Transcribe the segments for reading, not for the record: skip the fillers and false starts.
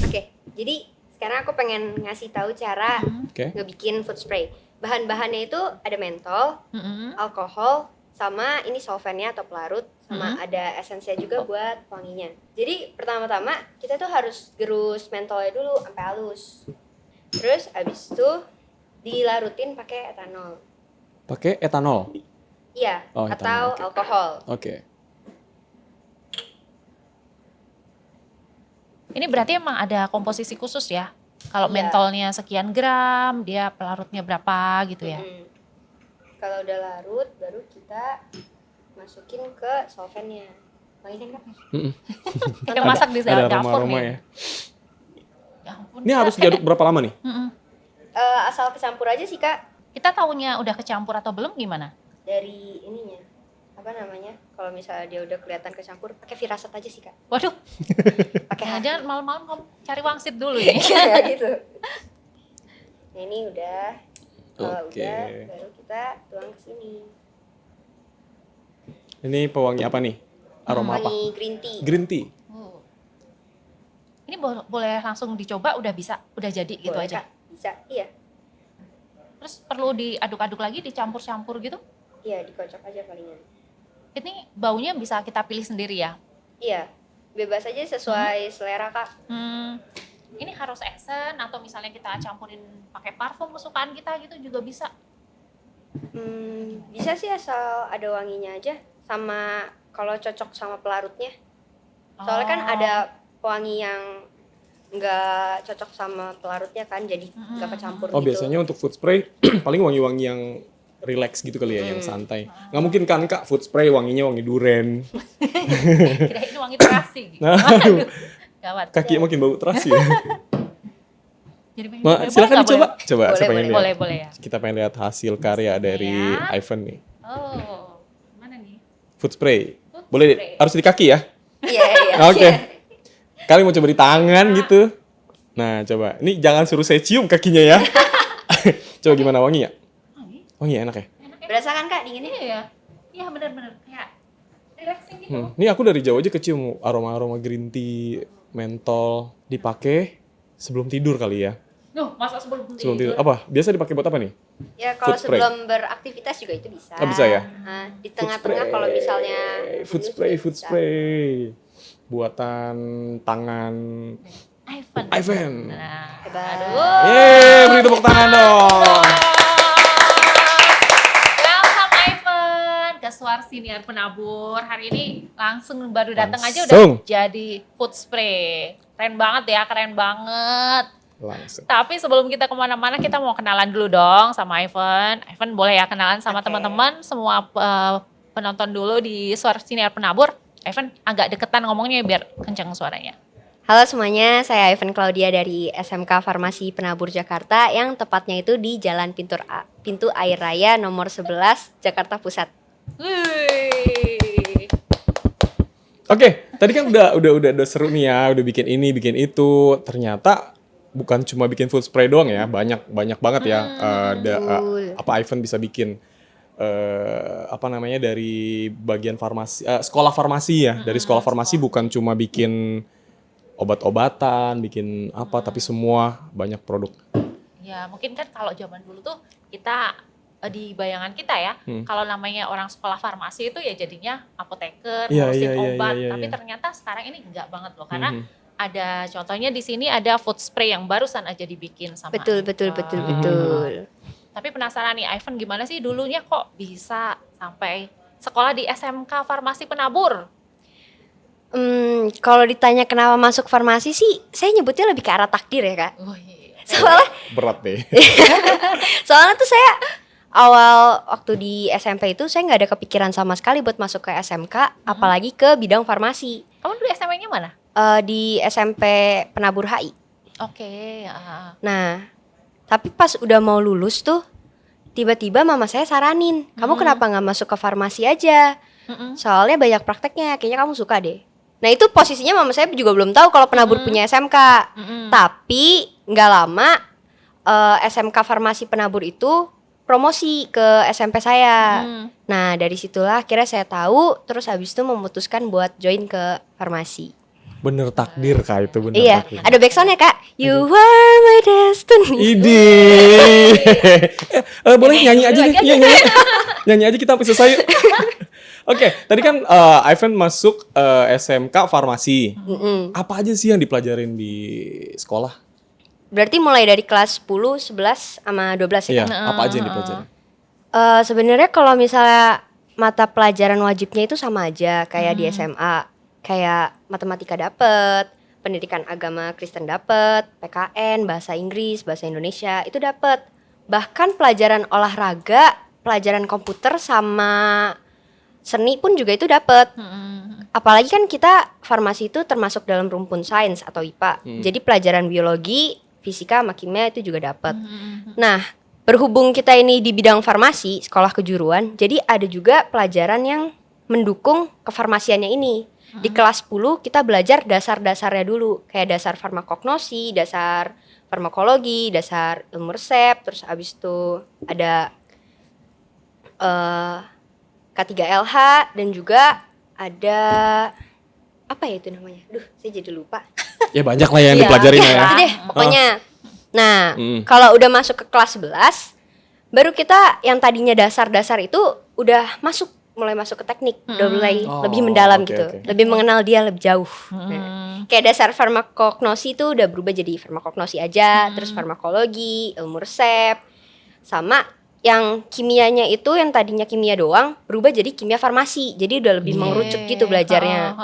Oke, jadi sekarang aku pengen ngasih tahu cara ngebikin food spray. Bahan-bahannya itu ada mentol, alkohol, sama ini solvennya atau pelarut, sama ada esensinya juga buat wanginya. Jadi pertama-tama kita tuh harus gerus mentolnya dulu sampai halus. Terus abis itu dilarutin pakai etanol. Pakai etanol? Iya, etanol, atau okay. alkohol. Oke. Ini berarti emang ada komposisi khusus ya? Kalau Iya. mentolnya sekian gram, dia pelarutnya berapa gitu ya? Kalau udah larut, baru kita masukin ke solvennya. Wanginya kan? Kayak masak di Ada dapur aroma-aroma nih. ya. Ya ampun. Ini harus diaduk berapa lama nih? Asal kecampur aja sih Kak, Kita taunya udah kecampur atau belum gimana? dari ininya. Apa namanya? Kalau misalnya dia udah kelihatan kecampur, pakai firasat aja sih Kak. Waduh, Pakai hati. jangan malam-malam kamu cari wangsit dulu ya. Kayak gitu. Nah ini udah. Kalau Oke. udah, baru kita tuang ke sini. Ini pewangi apa nih? Aroma apa? Wangi green tea. Green tea. Ini boleh langsung dicoba, udah bisa, udah jadi gitu Boleh, aja. Kak? Bisa, iya. Terus perlu diaduk-aduk lagi, dicampur-campur gitu? Iya, dikocok aja palingan. Ini baunya bisa kita pilih sendiri ya? Iya, bebas aja sesuai selera Kak. Ini harus esen atau misalnya kita campurin pakai parfum kesukaan kita gitu juga bisa? Bisa sih asal ada wanginya aja. Sama kalau cocok sama pelarutnya. Soalnya kan ada pewangi yang nggak cocok sama pelarutnya kan, jadi nggak kecampur Oh gitu. biasanya untuk food spray paling wangi-wangi yang relax gitu kali ya, yang santai. Nggak mungkin kan Kak food spray wanginya wangi duren. Kirain wangi terasi gitu. Nah, Aduh, gawat. kaki makin bau terasi ya. Jadi pengen Ma, boleh silakan nggak, dicoba. boleh? Coba saya pengen lihat. Boleh ya. Kita pengen lihat hasil karya dari Ya. Ivan nih. Oh, mana nih? Food spray. Food Boleh spray. harus di kaki ya? Iya, iya. Oke. Kali mau coba di tangan gitu. Nah, coba. Ini jangan suruh saya cium kakinya ya. Coba gimana wangi ya? Wangi enak ya? Enak ya? Berasa kan Kak dinginnya? Iya ya. Iya benar-benar kayak relaxing gitu. Ini aku dari jauh aja kecium aroma-aroma green tea, mentol. Dipakai sebelum tidur kali ya. Nuh, masa sebelum Sebelum tidur. Apa? Biasa dipakai buat apa nih? Ya kalau Food spray. sebelum beraktivitas juga itu bisa. Ah, bisa ya? Nah, di tengah-tengah kalau misalnya Food jenuh spray, juga food bisa. spray. Buatan tangan Ivan. Nah, Hebat. aduh. Yeay, beri tepuk tangan dong. Welcome Ivan ke Suar Siniar Penabur. Hari ini langsung baru datang aja Langsung. udah jadi food spray. Keren banget ya, keren banget. Langsung. Tapi sebelum kita kemana-mana kita mau kenalan dulu dong sama Ivan. Ivan boleh ya kenalan sama Oke. teman-teman semua penonton dulu di Suar Siniar Penabur. Ivan agak deketan ngomongnya biar kencang suaranya. Halo semuanya, saya Ivan Claudia dari SMK Farmasi Penabur Jakarta yang tepatnya itu di Jalan Pintu Air Raya nomor 11 Jakarta Pusat. Wih. Oke, tadi kan udah seru nih ya, udah bikin ini, bikin itu. Ternyata bukan cuma bikin food spray doang ya, banyak banget ya. Betul. Apa Ivan bisa bikin apa namanya dari bagian farmasi, sekolah farmasi ya. Dari sekolah farmasi bukan cuma bikin obat-obatan, bikin apa, tapi semua banyak produk. Ya mungkin kan kalau zaman dulu tuh kita di bayangan kita ya, kalau namanya orang sekolah farmasi itu ya jadinya apoteker, Iya, ngurusin iya, iya, obat. iya, Tapi iya. ternyata sekarang ini enggak banget loh, karena ada contohnya di sini ada food spray yang barusan aja dibikin sama Betul. Ivan. Tapi penasaran nih Ivan, gimana sih dulunya kok bisa sampai sekolah di SMK Farmasi Penabur? Kalau ditanya kenapa masuk farmasi sih, saya nyebutnya lebih ke arah takdir ya Kak. Wih, Berat deh. Soalnya tuh saya awal waktu di SMP itu saya nggak ada kepikiran sama sekali buat masuk ke SMK, apalagi ke bidang farmasi. kamu dulu SMA-nya mana? Di SMP Penabur HI. Oke. Nah, tapi pas udah mau lulus tuh, tiba-tiba mama saya saranin, kamu kenapa nggak masuk ke farmasi aja? Soalnya banyak prakteknya, kayaknya kamu suka deh. Nah itu posisinya mama saya juga belum tahu kalau penabur punya SMK. Tapi nggak lama SMK Farmasi Penabur itu promosi ke SMP saya. Nah dari situlah akhirnya saya tahu, terus habis itu memutuskan buat join ke farmasi. Bener takdir Kak itu, bener Iya, takdir. ada backsoundnya Kak. You are my destiny. Ide. Boleh nyanyi aja nih. Iya, nyanyi. Nyanyi aja kita sampai selesai. Oke, tadi kan Ivan masuk SMK Farmasi. Apa aja sih yang dipelajarin di sekolah? Berarti mulai dari kelas 10, 11 sama 12 Iya, ya Kak? apa aja yang dipelajarin? Sebenarnya kalau misalnya mata pelajaran wajibnya itu sama aja kayak di SMA. Kayak matematika dapet, pendidikan agama Kristen dapet, PKN, bahasa Inggris, bahasa Indonesia itu dapet. Bahkan pelajaran olahraga, pelajaran komputer sama seni pun juga itu dapet. Apalagi kan kita farmasi itu termasuk dalam rumpun sains atau IPA. Jadi pelajaran biologi, fisika, sama kimia itu juga dapet. Nah, berhubung kita ini di bidang farmasi, sekolah kejuruan, jadi ada juga pelajaran yang mendukung kefarmasiannya ini. Di kelas 10 kita belajar dasar-dasarnya dulu, kayak dasar farmakognosi, dasar farmakologi, dasar ilmu resep, terus abis itu ada K3LH dan juga ada apa ya itu namanya? Duh, saya jadi lupa. Ya banyak lah yang dipelajarin ya. Itu deh pokoknya. Nah, kalau udah masuk ke kelas 11, baru kita yang tadinya dasar-dasar itu udah mulai masuk ke teknik, udah mulai lebih mendalam gitu, lebih mengenal dia lebih jauh. Kayak dasar farmakognosi itu udah berubah jadi farmakognosi aja, terus farmakologi, ilmu resep, sama yang kimianya itu yang tadinya kimia doang berubah jadi kimia farmasi, jadi udah lebih mengerucut gitu belajarnya.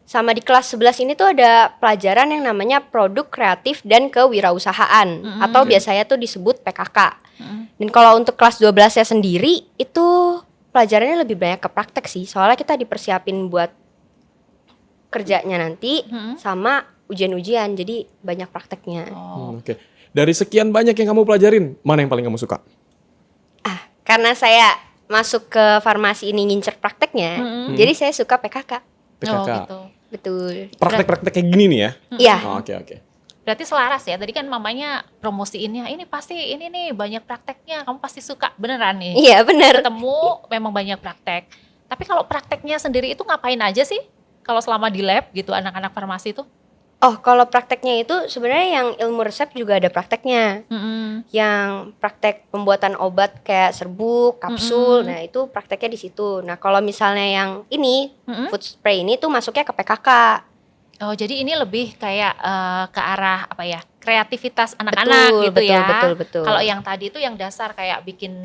Sama di kelas 11 ini tuh ada pelajaran yang namanya produk kreatif dan kewirausahaan atau biasanya tuh disebut PKK. Dan kalau untuk kelas 12-nya sendiri itu pelajarannya lebih banyak ke praktek sih, soalnya kita dipersiapin buat kerjanya nanti sama ujian-ujian, jadi banyak prakteknya. Oke. Dari sekian banyak yang kamu pelajarin, mana yang paling kamu suka? Karena saya masuk ke farmasi ini ngincer prakteknya, jadi saya suka PKK. PKK. Gitu. Betul. Praktek-praktek kayak gini nih ya? Iya. Oke. Berarti selaras ya, tadi kan mamanya promosiinnya, ini pasti ini nih banyak prakteknya, kamu pasti suka, beneran nih? Iya bener. Ketemu memang banyak praktek. Tapi kalau prakteknya sendiri itu ngapain aja sih? Kalau selama di lab gitu anak-anak farmasi itu? Oh, kalau prakteknya itu sebenarnya yang ilmu resep juga ada prakteknya. Yang praktek pembuatan obat kayak serbuk, kapsul, nah itu prakteknya di situ. Nah kalau misalnya yang ini food spray ini tuh masuknya ke PKK. Oh, jadi ini lebih kayak ke arah apa ya? Kreativitas anak-anak gitu ya. Betul. Kalau yang tadi itu yang dasar kayak bikin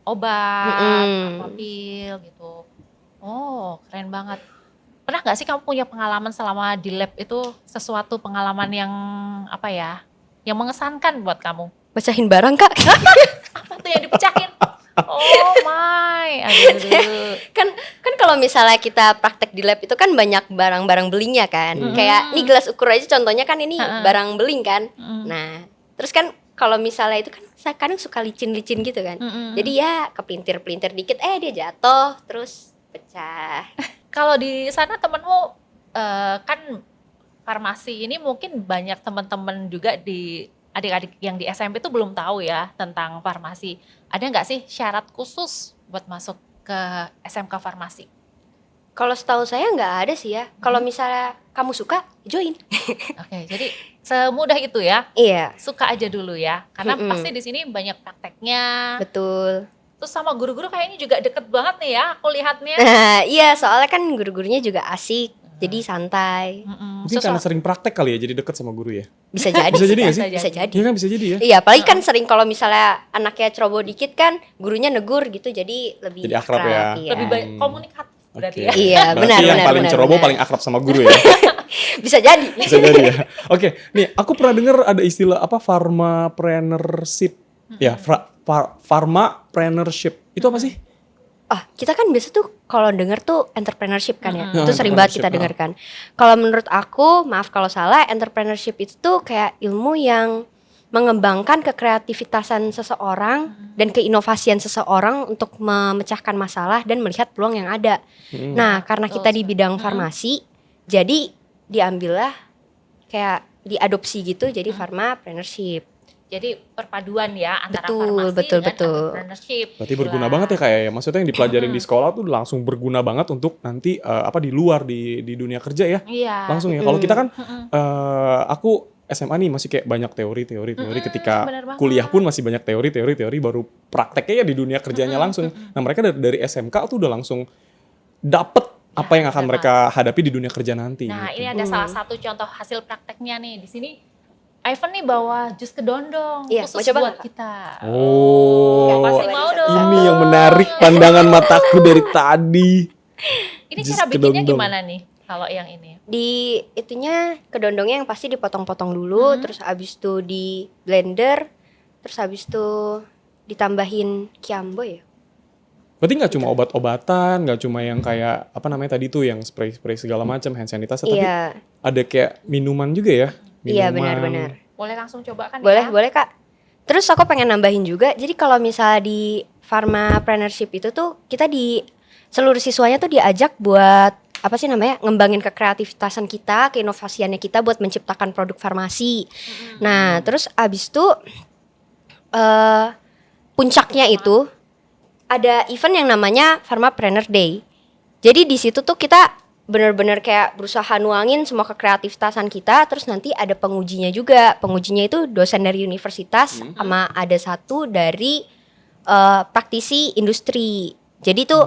obat, apa pil gitu. Oh, keren banget. Pernah gak sih kamu punya pengalaman selama di lab itu sesuatu pengalaman yang apa ya? Yang mengesankan buat kamu? Pecahin barang Kak. Apa tuh yang dipecahin? Oh my, aduh. Kan kalau misalnya kita praktek di lab itu kan banyak barang-barang belinya kan. Kayak ini gelas ukur aja contohnya kan ini barang beling kan. Nah, terus kan kalau misalnya itu kan saya kadang suka licin-licin gitu kan. Jadi ya kepelintir-pelintir dikit dia jatuh terus pecah. Kalau di sana temenmu kan farmasi ini mungkin banyak teman-teman juga di adik-adik yang di SMP itu belum tahu ya tentang farmasi. Ada nggak sih syarat khusus buat masuk ke SMK farmasi? Kalau setahu saya nggak ada sih ya. Kalau misalnya kamu suka, join. Oke, jadi semudah itu ya. Iya. Suka aja dulu ya, karena pasti di sini banyak prakteknya. Betul. Terus sama guru-guru kayaknya juga deket banget nih ya, aku lihatnya. Nah, iya soalnya kan guru-gurunya juga asik, jadi santai. Mungkin karena sering praktek kali ya, jadi deket sama guru ya? Bisa jadi. Bisa jadi nggak sih? Bisa jadi. Iya kan bisa jadi ya? Iya, apalagi kan sering kalau misalnya anaknya ceroboh dikit kan, gurunya negur gitu, jadi lebih Jadi akrab ya? Iya. Lebih banyak komunikatif berarti ya. Iya, benar. Berarti yang paling ceroboh paling akrab sama guru ya? Bisa jadi. Bisa jadi ya. Oke, nih aku pernah dengar ada istilah apa pharmapreneurship. Ya, pharmapreneurship. Itu apa sih? Kita kan biasa tuh kalau denger tuh entrepreneurship kan ya. Ya, Itu sering banget kita entrepreneurship, dengarkan. Kalau menurut aku, maaf kalau salah, entrepreneurship itu tuh kayak ilmu yang mengembangkan kekreativitasan seseorang dan keinovasian seseorang untuk memecahkan masalah dan melihat peluang yang ada. Nah, karena kita di bidang farmasi, jadi diambillah kayak diadopsi gitu jadi pharmapreneurship. Jadi perpaduan ya antara Betul, farmasi dengan betul. entrepreneurship. Berarti berguna banget ya kayak ya. Maksudnya yang dipelajarin di sekolah tuh langsung berguna banget untuk nanti di luar di dunia kerja ya. Iya. Langsung ya. Kalau kita kan aku SMA nih masih kayak banyak teori ketika bener banget. kuliah pun masih banyak teori baru prakteknya ya di dunia kerjanya langsung. Nah, mereka dari SMK tuh udah langsung dapet apa yang akan mereka hadapi di dunia kerja nanti. Nah, gitu. ini ada salah satu contoh hasil prakteknya nih. Di sini Ivan nih bawa jus kedondong Iya, khusus mau coba buat nggak? kita. Oh, Pasti mau dong. ini yang menarik pandangan mataku dari tadi. Ini Jus cara bikinnya kedondong. gimana nih kalau yang ini? Di itunya kedondongnya yang pasti dipotong-potong dulu, terus abis itu di blender, terus abis itu ditambahin kiambo ya. Berarti nggak cuma obat-obatan, nggak cuma yang kayak apa namanya tadi tuh yang spray-spray segala macam, hand sanitizer, tapi Iya, ada kayak minuman juga ya? iya Minuman. benar-benar. Boleh langsung coba kan Boleh, ya? boleh Kak. Terus aku pengen nambahin juga, jadi kalau misalnya di pharmapreneurship itu tuh kita di seluruh siswanya tuh diajak buat apa sih namanya ngembangin kekreativitasan kita, keinovasiannya kita buat menciptakan produk farmasi. Nah, terus abis itu puncaknya itu ada event yang namanya Pharmapreneur Day. Jadi di situ tuh kita bener-bener kayak berusaha nuangin semua kekreativitasan kita, terus nanti ada pengujinya juga. Pengujinya itu dosen dari universitas sama ada satu dari praktisi industri. Jadi tuh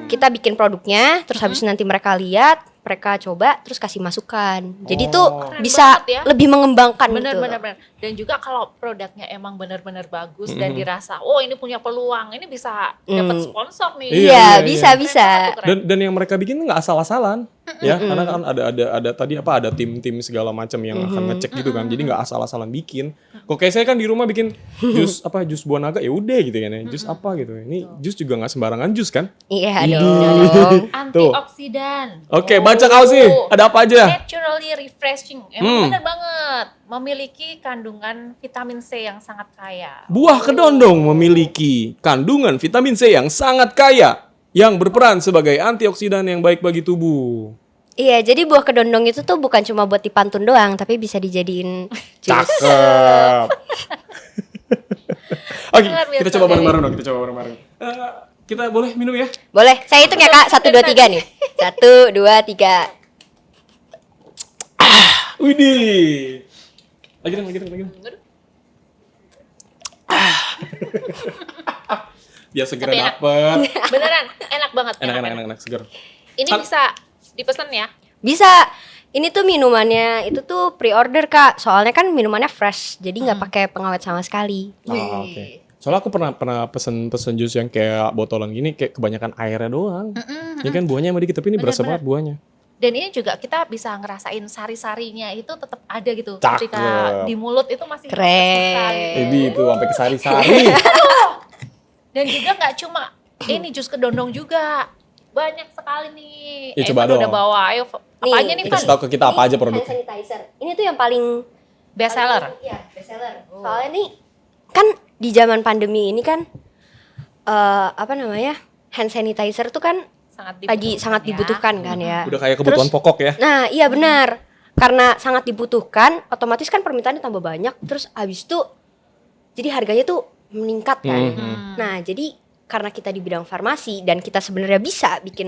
kita bikin produknya, terus habis nanti mereka lihat, mereka coba, terus kasih masukan. Jadi tuh Keren bisa banget ya. lebih mengembangkan Bener, gitu. bener. Dan juga kalau produknya emang bener-bener bagus dan dirasa, oh ini punya peluang, ini bisa dapat sponsor nih. Iya, Iya, iya, bisa, iya. bisa. Keren banget tuh, keren. Dan yang mereka bikin nggak asal-asalan, ya, karena kan ada tadi ada tim-tim segala macam yang akan ngecek gitu kan, jadi nggak asal-asalan bikin. Kok kayak saya kan di rumah bikin jus buah naga ya udah gitu kan ya, jus apa gitu. Ini jus juga nggak sembarangan jus kan? Iya Ini. dong. Antioksidan. Oke, baca kau sih, ada apa aja? Naturally refreshing. Emang bener banget. Memiliki kandungan vitamin C yang sangat kaya. Buah kedondong memiliki kandungan vitamin C yang sangat kaya yang berperan sebagai antioksidan yang baik bagi tubuh. Iya, jadi buah kedondong itu tuh bukan cuma buat dipantun doang, tapi bisa dijadiin jus. Cakep. Oke, Luar biasa, kita coba Dewi. bareng-bareng dong, kita coba bareng-bareng. Kita boleh minum ya? Boleh, saya hitung ya Kak, 1, 2, 3 nih. 1, 2, 3. Widih. Lagi dong. Biar segera Tapi enak. dapet. Beneran, enak banget. Enak, seger. Ini bisa dipesan ya? Bisa. Ini tuh minumannya itu tuh pre-order Kak. Soalnya kan minumannya fresh, jadi nggak pakai pengawet sama sekali. Ah, oke. Soalnya aku pernah pesen jus yang kayak botolan gini, kayak kebanyakan airnya doang. Ini kan buahnya emang dikit, tapi ini berasa banget buahnya. Dan ini juga kita bisa ngerasain sari-sarinya itu tetap ada gitu. Cakep. Ketika di mulut itu masih Keren. tersisa gitu. Ini tuh sampai ke sari-sari. Dan juga nggak cuma ini jus kedondong juga. Banyak sekali nih. Ya, coba Evan dong. udah bawa, ayo apanya nih Van? Kasih tahu ke kita apa Ini aja produknya. hand sanitizer. Ini tuh yang paling Best seller. Iya, best seller. Soalnya nih kan di zaman pandemi ini kan apa namanya? Hand sanitizer tuh kan lagi sangat dibutuhkan kan ya. Udah kayak kebutuhan Terus, pokok ya. Nah, iya benar. Karena sangat dibutuhkan, otomatis kan permintaannya tambah banyak. Terus habis itu jadi harganya tuh meningkat kan. Nah, jadi karena kita di bidang farmasi dan kita sebenarnya bisa bikin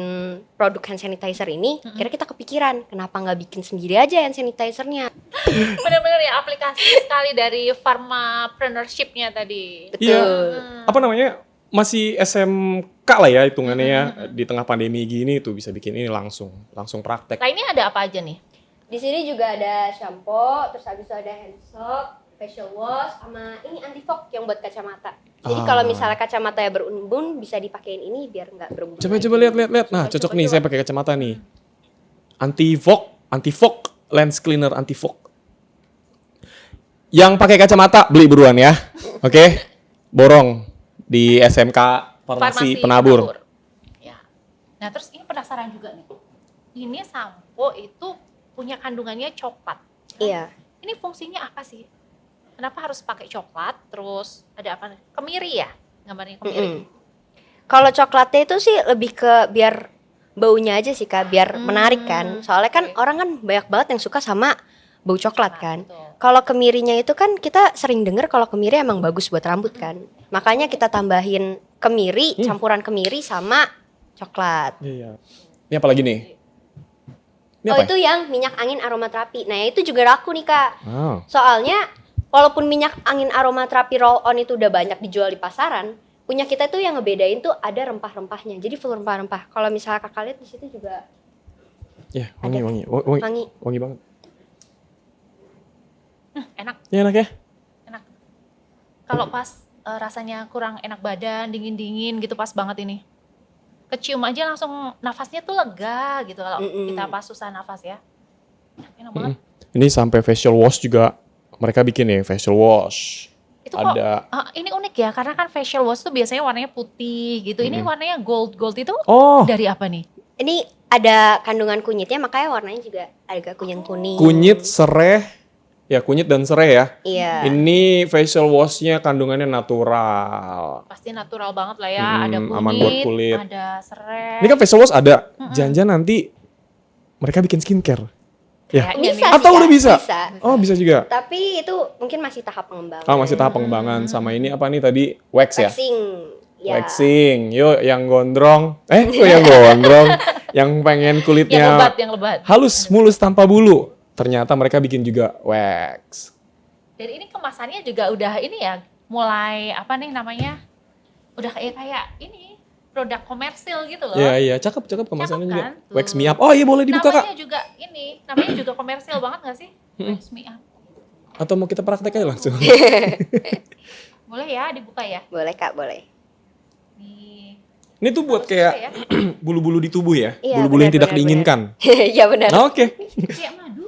produk hand sanitizer ini, kira kita kepikiran kenapa nggak bikin sendiri aja hand sanitizernya. Bener-bener ya aplikasi sekali dari pharmapreneurship-nya tadi. Betul. Iya. Apa namanya? Masih SMK lah ya hitungannya ya. Di tengah pandemi gini tuh bisa bikin ini langsung praktek. Nah ini ada apa aja nih? Di sini juga ada shampoo, terus habis itu ada hand soap, facial wash, sama ini anti fog yang buat kacamata. Jadi kalau misalnya kacamatanya berembun bisa dipakein ini biar nggak berembun. Coba lihat. Nah, cocok nih saya pakai kacamata nih. Anti fog lens cleaner anti fog. Yang pakai kacamata beli buruan ya. Oke. Borong di SMK Farmasi Penabur. Ya. Nah terus ini penasaran juga nih. Ini sampo itu punya kandungannya coklat. Iya. Ini fungsinya apa sih? Kenapa harus pakai coklat? Terus ada apa? Kemiri ya? Gambarnya kemiri. Kalau coklatnya itu sih lebih ke biar baunya aja sih Kak, biar menarik kan. Soalnya kan orang kan banyak banget yang suka sama bau coklat kan. Kalau kemirinya itu kan kita sering dengar kalau kemiri emang bagus buat rambut kan. Makanya kita tambahin kemiri, campuran kemiri sama coklat. Iya. Ini apa lagi nih? Ini Oh apa? itu yang minyak angin aromaterapi. Nah itu juga laku nih Kak. Oh. Soalnya walaupun minyak angin aromaterapi roll on itu udah banyak dijual di pasaran, punya kita tuh yang ngebedain tuh ada rempah-rempahnya. Jadi full rempah-rempah. Kalau misalnya Kakak lihat di situ juga Ya, ada. wangi banget. Enak. Ya enak ya? Enak. Kalau pas rasanya kurang enak badan, dingin-dingin gitu pas banget ini. Kecium aja langsung nafasnya tuh lega gitu kalau kita pas susah nafas ya. Enak banget. Ini sampai facial wash juga mereka bikin nih, facial wash. Itu Ada. kok ini unik ya karena kan facial wash tuh biasanya warnanya putih gitu. Ini warnanya gold itu Oh, dari apa nih? ini ada kandungan kunyitnya, makanya warnanya juga agak kuning-kuning. kunyit, serai. Ya, kunyit dan serai ya. Iya. Ini facial wash-nya kandungannya natural. Pasti natural banget lah ya. Ada aman buat kulit. ada serai. Ini kan facial wash ada. Jangan-jangan nanti mereka bikin skincare. Ya. Kayaknya Bisa nih. sih, Atau Kak, udah bisa? Bisa. Oh, bisa juga. Tapi itu mungkin masih tahap pengembangan. Oh, masih tahap pengembangan. Sama ini apa nih tadi? Wax ya? Waxing. Ya. Waxing. Yuk, yang gondrong. Kok yang gondrong? Yang pengen kulitnya yang lebat. halus, mulus tanpa bulu. Ternyata mereka bikin juga wax. Dan ini kemasannya juga udah ini ya, mulai apa nih namanya? Udah kayak ini produk komersil gitu loh. Iya, cakep kemasannya Cakep juga. kan? Tuh. Wax me up. Oh iya, boleh dibuka namanya Kak. juga ini, namanya juga komersil banget gak sih? Wax me up. Atau mau kita praktek aja langsung. Boleh ya dibuka ya? Boleh Kak, boleh. Nih. Ini tuh buat Harus kayak ya. bulu-bulu di tubuh ya? Iya, Bulu-bulu yang benar, tidak benar, diinginkan. Iya benar. Nah, oke. Kayak madu.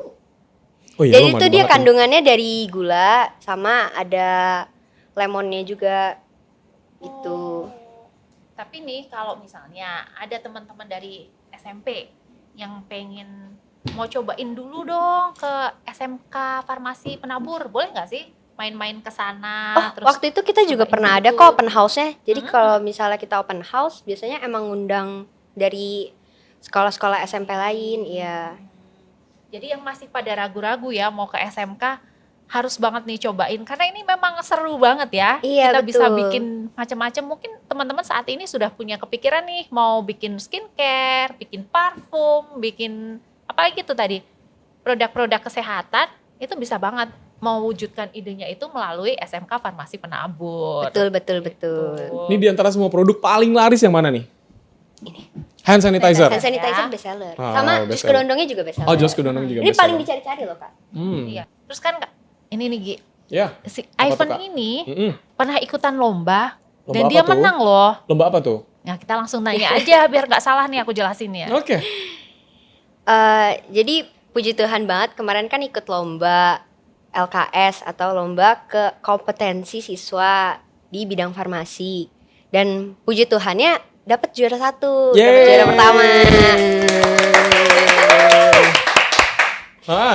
Oh iya, Jadi lo itu madu dia banget kandungannya dari gula sama ada lemonnya juga. Gitu. Tapi nih kalau misalnya ada teman-teman dari SMP yang pengen mau cobain dulu dong ke SMK Farmasi Penabur, boleh nggak sih main-main ke sana? Oh, waktu itu kita juga cobain pernah dulu. ada kok open house-nya. Jadi kalau misalnya kita open house, biasanya emang ngundang dari sekolah-sekolah SMP lain, ya. Jadi yang masih pada ragu-ragu ya mau ke SMK harus banget nih cobain karena ini memang seru banget ya. Iya, Kita bisa betul. bikin macam-macam. Mungkin teman-teman saat ini sudah punya kepikiran nih mau bikin skincare, bikin parfum, bikin apa gitu tadi produk-produk kesehatan itu bisa banget mewujudkan idenya itu melalui SMK Farmasi Penabur. Betul. Ini di antara semua produk paling laris yang mana nih? Ini. Hand sanitizer. Hand sanitizer best seller. Oh, Sama best jus seller. kedondongnya juga best seller. Oh, Jos Kedondong juga Ini best paling seller. dicari-cari loh, Kak. Iya. Terus kan Kak, ini nih Gi, Ya. si Apa tuh, Ivan Kak? ini Mm-mm. pernah ikutan lomba, Lomba dan apa dia tuh? menang loh. Lomba apa tuh? Nah kita langsung nanya aja biar nggak salah nih aku jelasin ya. Oke. Jadi puji Tuhan banget kemarin kan ikut lomba LKS atau lomba ke kompetensi siswa di bidang farmasi. Dan puji Tuhannya dapat juara 1, dapat Yeay. juara pertama.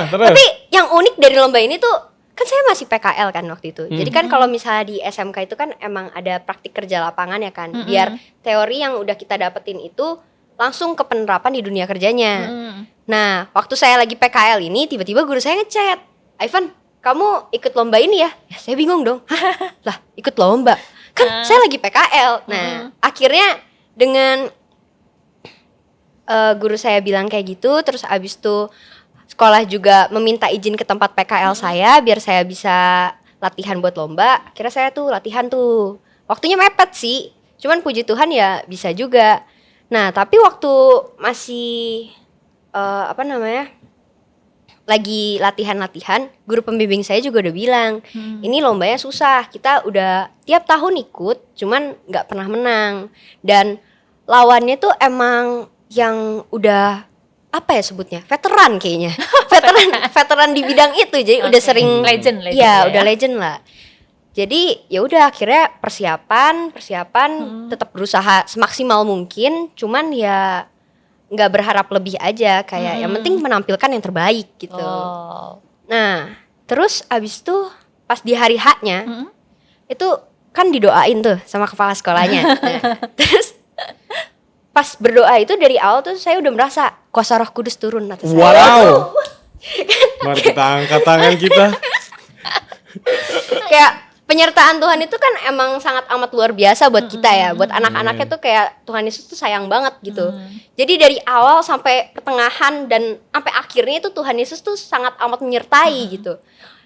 Terus? Tapi yang unik dari lomba ini tuh kan saya masih PKL kan waktu itu. Jadi kan kalau misalnya di SMK itu kan emang ada praktik kerja lapangan ya kan. Biar teori yang udah kita dapetin itu langsung ke penerapan di dunia kerjanya. Nah, waktu saya lagi PKL ini tiba-tiba guru saya ngechat, "Ivan, kamu ikut lomba ini ya?" Ya, saya bingung dong. Hah? Lah, ikut lomba? Kan saya lagi PKL. Nah, akhirnya dengan guru saya bilang kayak gitu, terus abis itu sekolah juga meminta izin ke tempat PKL saya biar saya bisa latihan buat lomba. Akhirnya saya tuh latihan tuh. Waktunya mepet sih. Cuman puji Tuhan ya bisa juga. Nah, tapi waktu masih lagi latihan-latihan, guru pembimbing saya juga udah bilang, ini lombanya susah, kita udah tiap tahun ikut, cuman nggak pernah menang. Dan lawannya tuh emang yang udah apa ya sebutnya, veteran kayaknya, veteran di bidang itu, jadi udah sering Legend ya ya. udah legend lah. Jadi ya udah akhirnya persiapan tetap berusaha semaksimal mungkin, cuman ya nggak berharap lebih aja, kayak yang penting menampilkan yang terbaik gitu. Oh. Nah terus abis itu pas di hari H-nya itu kan didoain tuh sama kepala sekolahnya. Nah, terus pas berdoa itu dari awal tuh saya udah merasa kuasa Roh Kudus turun atas saya. Wow. Mari kita angkat tangan kita. Kayak penyertaan Tuhan itu kan emang sangat amat luar biasa buat kita ya. Buat anak-anaknya tuh kayak Tuhan Yesus tuh sayang banget gitu. Jadi dari awal sampai pertengahan dan sampai akhirnya itu Tuhan Yesus tuh sangat amat menyertai gitu.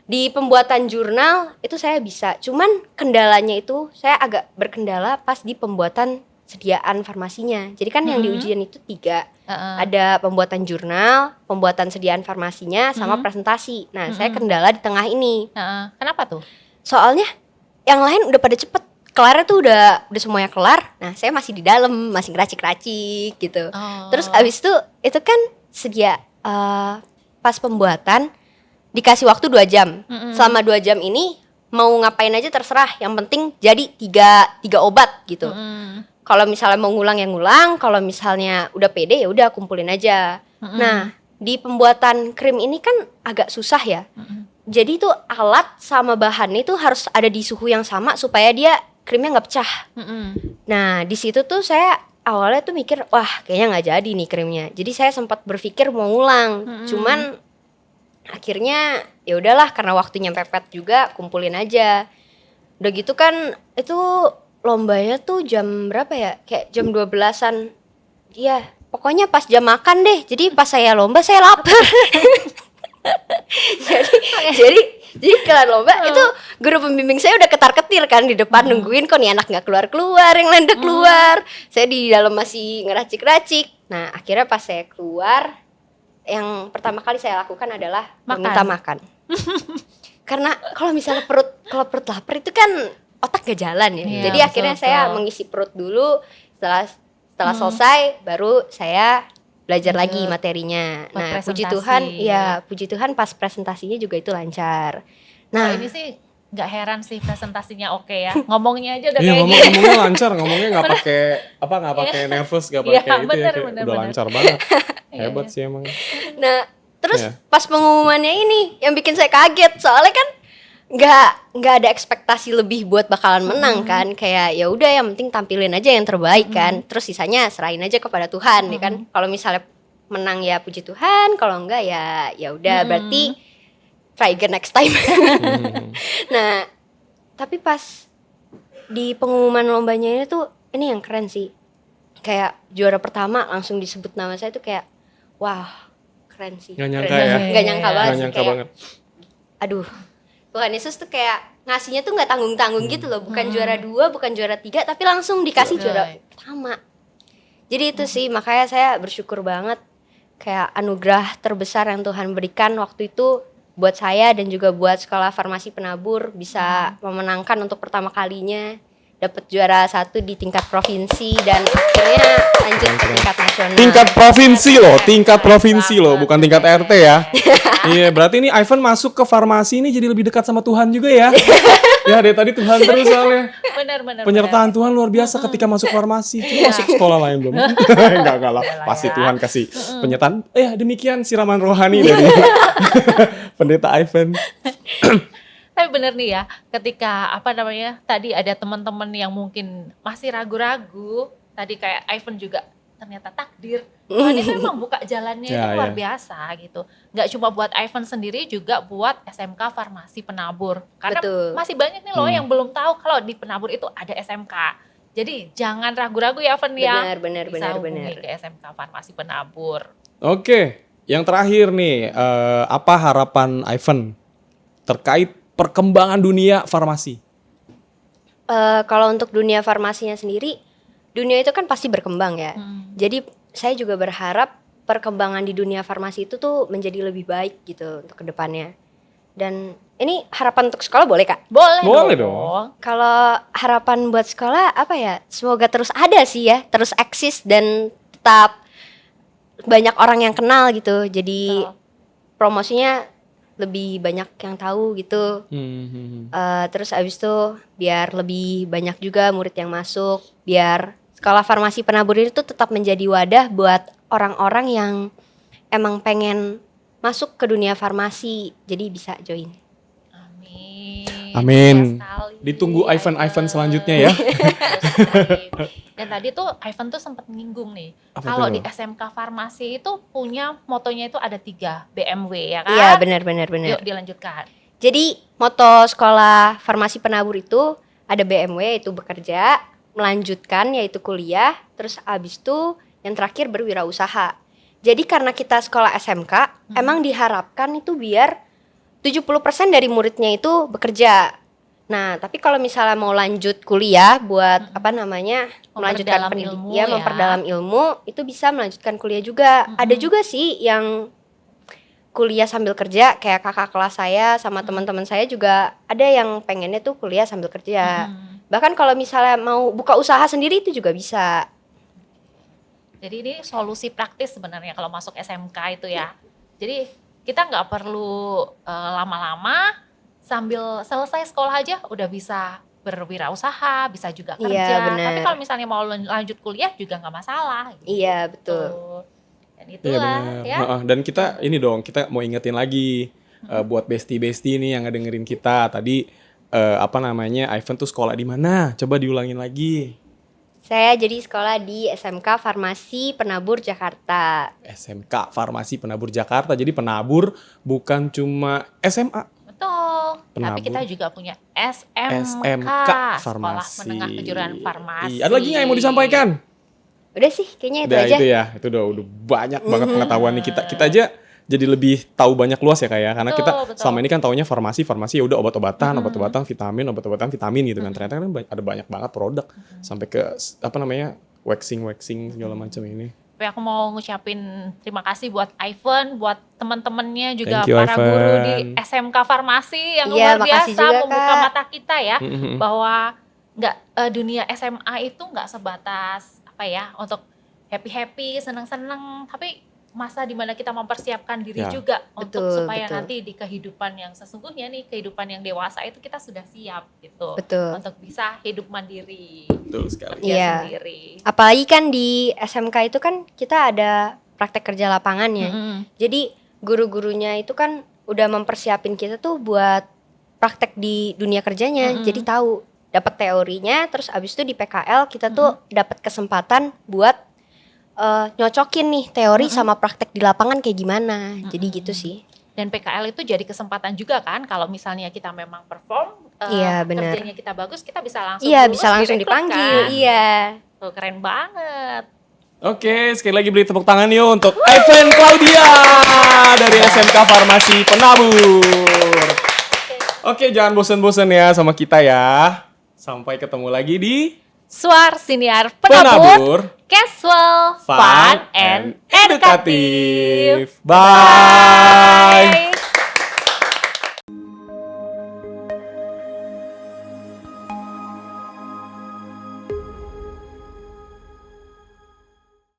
Di pembuatan jurnal itu saya bisa. Cuman kendalanya itu saya agak berkendala pas di pembuatan sediaan farmasinya. Jadi kan yang di ujian itu 3. Ada pembuatan jurnal, pembuatan sediaan farmasinya, sama presentasi. Nah, saya kendala di tengah ini. Kenapa tuh? Soalnya yang lain udah pada cepet. Kelarnya tuh udah semuanya kelar. Nah, saya masih di dalam, masih ngeracik-racik gitu. Terus abis itu kan pas pembuatan dikasih waktu 2 jam. Selama 2 jam ini mau ngapain aja terserah. Yang penting jadi 3 obat gitu. Kalau misalnya mau ngulang ya ngulang, kalau misalnya udah pede ya udah kumpulin aja. Nah, di pembuatan krim ini kan agak susah ya. Jadi tuh alat sama bahannya itu harus ada di suhu yang sama supaya dia krimnya nggak pecah. Nah, di situ tuh saya awalnya tuh mikir, wah kayaknya nggak jadi nih krimnya. Jadi saya sempat berpikir mau ngulang. Cuman akhirnya ya udahlah karena waktunya pepet juga, kumpulin aja. Udah gitu kan itu lombanya tuh jam berapa ya? Kayak jam 12-an. Iya, pokoknya pas jam makan deh. Jadi pas saya lomba saya lapar. jadi kelar lomba itu guru pembimbing saya udah ketar-ketir kan di depan nungguin kok nih anak nggak keluar yang lain udah keluar. Saya di dalam masih ngeracik-racik. Nah, akhirnya pas saya keluar yang pertama kali saya lakukan adalah meminta makan. Karena kalau misalnya perut lapar itu kan otak gak jalan ya. Jadi akhirnya saya mengisi perut dulu. Setelah selesai baru saya belajar lagi materinya. Nah, puji Tuhan pas presentasinya juga itu lancar. Nah, ini sih nggak heran sih presentasinya oke ya. Ngomongnya aja udah kayak ngomongnya lancar, ngomongnya nggak pakai nervous, nggak pakai itu bener, ya, udah lancar banget. Hebat sih emang. Nah, terus pas pengumumannya ini yang bikin saya kaget, soalnya kan nggak ada ekspektasi lebih buat bakalan menang kan, kayak ya udah yang penting tampilin aja yang terbaik kan, terus sisanya serahin aja kepada Tuhan ya kan. Kalau misalnya menang ya puji Tuhan, kalau enggak ya udah berarti try again next time. Nah, tapi pas di pengumuman lombanya ini tuh ini yang keren sih, kayak juara pertama langsung disebut nama saya tuh kayak wah keren sih. Nggak nyangka ya? Nggak nyangka banget sih, kayak banget. Aduh, Tuhan Yesus tuh kayak ngasihnya tuh nggak tanggung-tanggung gitu loh, bukan juara 2, bukan juara 3, tapi langsung dikasih juara pertama. Jadi itu sih makanya saya bersyukur banget, kayak anugerah terbesar yang Tuhan berikan waktu itu buat saya dan juga buat sekolah farmasi penabur, bisa memenangkan untuk pertama kalinya dapat juara 1 di tingkat provinsi dan akhirnya lanjut ke tingkat nasional. Tingkat provinsi loh, bukan tingkat RT ya. Iya, berarti ini Ivan masuk ke farmasi ini jadi lebih dekat sama Tuhan juga ya. Ya, dari tadi Tuhan terus soalnya. Benar. Penyertaan Tuhan luar biasa ketika masuk farmasi. Cuma masuk sekolah lain belum. Enggak lah. Pasti Tuhan kasih penyertaan. Demikian siraman rohani dari Pendeta Ivan. Tapi bener nih ya, ketika tadi ada teman-teman yang mungkin masih ragu-ragu, tadi kayak Ivan juga ternyata takdir. Tuhan ini memang buka jalannya itu luar biasa gitu. Nggak cuma buat Ivan sendiri, juga buat SMK Farmasi Penabur. Karena masih banyak nih loh yang belum tahu kalau di Penabur itu ada SMK. Jadi jangan ragu-ragu ya Ivan ya. Benar. Hubungi ke SMK Farmasi Penabur. Oke, yang terakhir nih, apa harapan Ivan terkait perkembangan dunia farmasi? Kalau untuk dunia farmasinya sendiri, dunia itu kan pasti berkembang ya. Jadi saya juga berharap perkembangan di dunia farmasi itu tuh menjadi lebih baik gitu untuk kedepannya. Dan ini harapan untuk sekolah boleh Kak? Boleh dong. Kalau harapan buat sekolah apa ya? Semoga terus ada sih ya, terus eksis dan tetap banyak orang yang kenal gitu. Jadi promosinya lebih banyak yang tahu gitu. Terus abis itu biar lebih banyak juga murid yang masuk, biar sekolah farmasi Penabur itu tetap menjadi wadah buat orang-orang yang emang pengen masuk ke dunia farmasi, jadi bisa join. Amin. Amin. Sekali. Ditunggu event-event selanjutnya ya. Dan tadi tuh Ivan tuh sempat menyinggung nih, Apa kalau itu? di SMK Farmasi itu punya motonya itu ada 3, BMW ya kan? Iya, benar. Yuk dilanjutkan. Jadi moto sekolah farmasi penabur itu ada BMW yaitu bekerja, melanjutkan yaitu kuliah, terus abis itu yang terakhir berwirausaha. Jadi karena kita sekolah SMK, emang diharapkan itu biar 70% dari muridnya itu bekerja. Nah, tapi kalau misalnya mau lanjut kuliah buat melanjutkan pendidikan, memperdalam ilmu, itu bisa melanjutkan kuliah juga. Ada juga sih yang kuliah sambil kerja, kayak kakak kelas saya sama teman-teman saya juga ada yang pengennya tuh kuliah sambil kerja. Bahkan kalau misalnya mau buka usaha sendiri itu juga bisa. Jadi ini solusi praktis sebenarnya kalau masuk SMK itu ya. Jadi kita nggak perlu lama-lama, sambil selesai sekolah aja udah bisa berwirausaha, bisa juga kerja. Iya, bener. Tapi kalau misalnya mau lanjut kuliah juga nggak masalah. Gitu. Iya, betul. Dan itulah ya. Dan kita kita mau ingetin lagi buat bestie-bestie nih yang ngedengerin kita tadi Ivan tuh sekolah di mana? Coba diulangin lagi. Saya jadi sekolah di SMK Farmasi Penabur Jakarta. SMK Farmasi Penabur Jakarta. Jadi penabur bukan cuma SMA. Betul. Penabur. Tapi kita juga punya SMK Farmasi. Sekolah Menengah Kejuruan Farmasi. Ada lagi nggak yang mau disampaikan? Udah sih, kayaknya itu Udah aja. itu ya, itu udah banyak banget pengetahuan nih kita aja jadi lebih tahu banyak luas ya kayak karena kita selama ini kan taunya farmasi ya udah obat-obatan vitamin gitu kan. Ternyata kan ada banyak banget produk sampai ke waxing segala macam ini. Tapi aku mau ngucapin terima kasih buat Ivan, buat teman-temannya juga Thank you, para Ivan. guru di SMK Farmasi yang Iya, luar makasih biasa juga, membuka Kak. mata kita ya bahwa dunia SMA itu nggak sebatas untuk happy senang-senang, tapi masa dimana kita mempersiapkan diri juga untuk supaya nanti di kehidupan yang sesungguhnya nih, kehidupan yang dewasa itu kita sudah siap gitu. Betul. Untuk bisa hidup mandiri. Betul sekali. Kerja sendiri. Apalagi kan di SMK itu kan kita ada praktek kerja lapangan ya. Jadi guru-gurunya itu kan udah mempersiapin kita tuh buat praktek di dunia kerjanya. Jadi tahu, dapat teorinya, terus abis itu di PKL kita tuh dapat kesempatan buat nyocokin nih teori sama praktek di lapangan kayak gimana. Jadi gitu sih. Dan PKL itu jadi kesempatan juga kan kalau misalnya kita memang perform, kerjanya kita bagus, kita bisa langsung bisa langsung dipanggil. Kan? Iya. Tuh, keren banget. Oke, sekali lagi beri tepuk tangan yuk untuk Ivan Claudia dari SMK Farmasi Penabur. Oke, jangan bosan-bosan ya sama kita ya. Sampai ketemu lagi di Suar Siniar Penabur, Casual, Fun, and Educative. Bye.